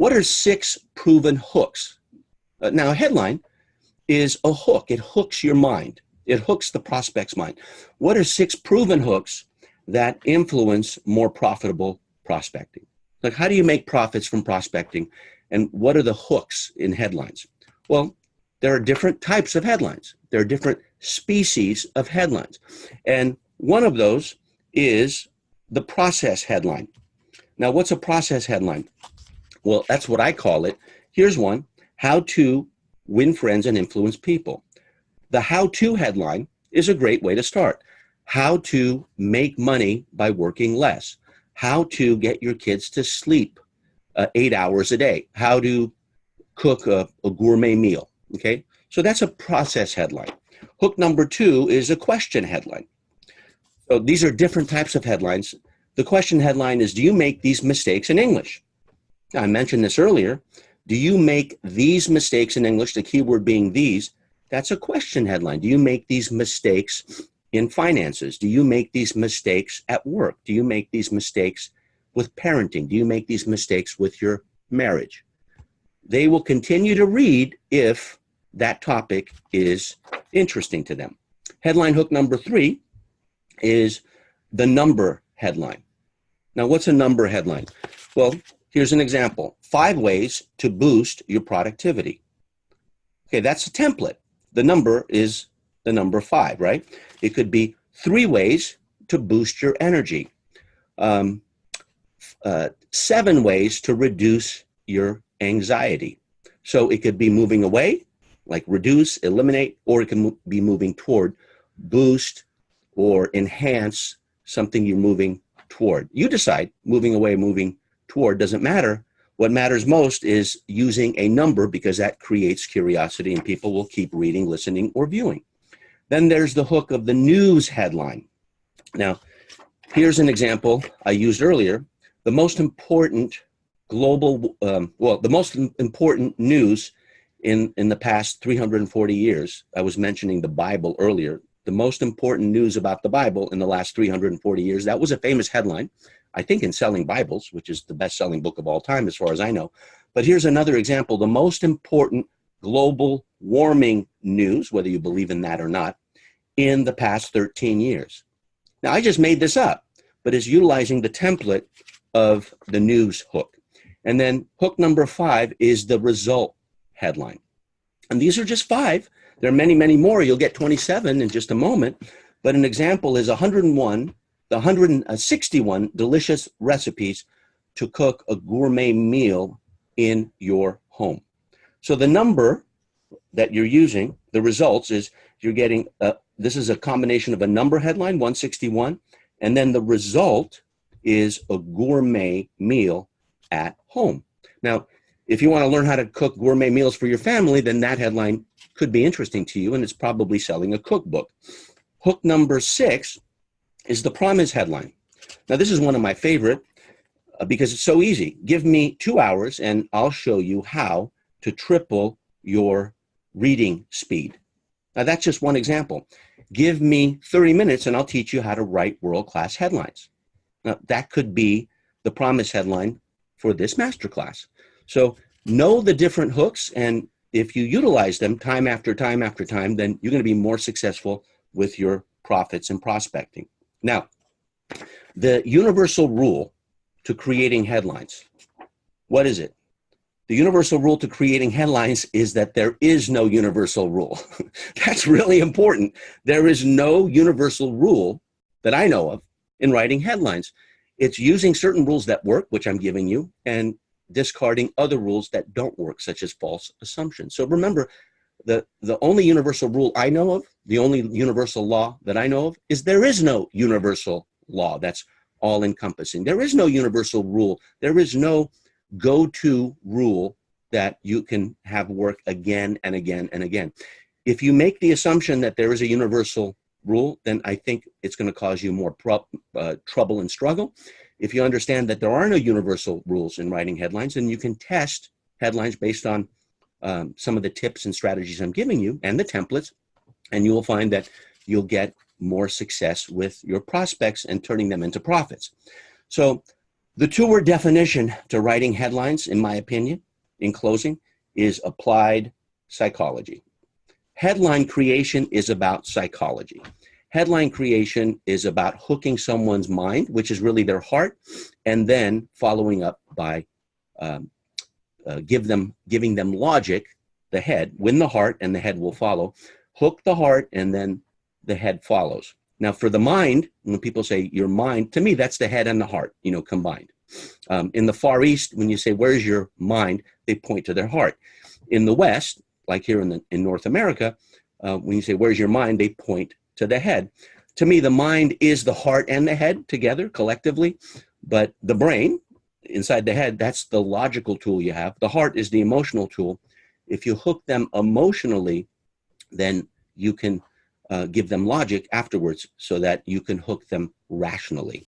What are 6 proven hooks? Now, a headline is a hook. It hooks your mind. It hooks the prospect's mind. What are 6 proven hooks that influence more profitable prospecting? Like, how do you make profits from prospecting? And what are the hooks in headlines? Well, there are different types of headlines. There are different species of headlines. And one of those is the process headline. Now, what's a process headline? Well, that's what I call it. Here's one: how to win friends and influence people. The how-to headline is a great way to start. How to make money by working less. How to get your kids to sleep 8 hours a day. How to cook a gourmet meal. Okay, so that's a process headline. Hook number 2 is a question headline. So these are different types of headlines. The question headline is, do you make these mistakes in English? Now, I mentioned this earlier. Do you make these mistakes in English? The keyword being these. That's a question headline. Do you make these mistakes in finances? Do you make these mistakes at work? Do you make these mistakes with parenting? Do you make these mistakes with your marriage? They will continue to read if that topic is interesting to them. Headline hook number 3 is the number headline. Now, what's a number headline? Well, here's an example: 5 ways to boost your productivity. Okay, that's a template. The number is the number 5, right? It could be 3 ways to boost your energy. 7 ways to reduce your anxiety. So it could be moving away, like reduce, eliminate, or it can be moving toward, boost, or enhance something you're moving toward. You decide. Moving away, moving toward doesn't matter. What matters most is using a number, because that creates curiosity and people will keep reading, listening, or viewing. Then there's the hook of the news headline. Now, here's an example I used earlier. The most important the most important news in the past 340 years, I was mentioning the Bible earlier, the most important news about the Bible in the last 340 years, that was a famous headline, I think, in Selling Bibles, which is the best-selling book of all time as far as I know. But here's another example: the most important global warming news, whether you believe in that or not, in the past 13 years. Now, I just made this up, but it's utilizing the template of the news hook. And then hook number 5 is the result headline. And these are just 5. There are many, many more. You'll get 27 in just a moment. But an example is 161 delicious recipes to cook a gourmet meal in your home. So the number that you're using, the results, is you're getting, this is a combination of a number headline, 161, and then the result is a gourmet meal at home. Now, if you want to learn how to cook gourmet meals for your family, then that headline could be interesting to you, and it's probably selling a cookbook. Hook number 6 is the promise headline. Now, this is one of my favorite because it's so easy. Give me 2 hours and I'll show you how to triple your reading speed. Now, that's just one example. Give me 30 minutes and I'll teach you how to write world-class headlines. Now, that could be the promise headline for this masterclass. So know the different hooks, and if you utilize them time after time after time, then you're going to be more successful with your profits and prospecting. Now, the universal rule to creating headlines, what is it? The universal rule to creating headlines is that there is no universal rule. That's really important. There is no universal rule that I know of in writing headlines. It's using certain rules that work, which I'm giving you, and discarding other rules that don't work, such as false assumptions. So remember, the only universal rule I know of, the only universal law that I know of, is there is no universal law that's all-encompassing. There is no universal rule. There is no go-to rule that you can have work again and again and again. If you make the assumption that there is a universal rule, then I think it's going to cause you more trouble and struggle. If you understand that there are no universal rules in writing headlines, then you can test headlines based on some of the tips and strategies I'm giving you and the templates, and you will find that you'll get more success with your prospects and turning them into profits. So The two-word definition to writing headlines, in my opinion, in closing, is applied psychology. Headline creation is about psychology. Headline creation is about hooking someone's mind, which is really their heart, and then following up by giving them logic, the head, win the heart, and the head will follow. Hook the heart, and then the head follows. Now, for the mind, when people say your mind, to me, that's the head and the heart, combined. In the Far East, when you say, where's your mind, they point to their heart. In the West, like here in North America, when you say, where's your mind, they point to the head. To me, the mind is the heart and the head together collectively, but the brain inside the head, that's the logical tool you have. The heart is the emotional tool. If you hook them emotionally, then you can give them logic afterwards so that you can hook them rationally.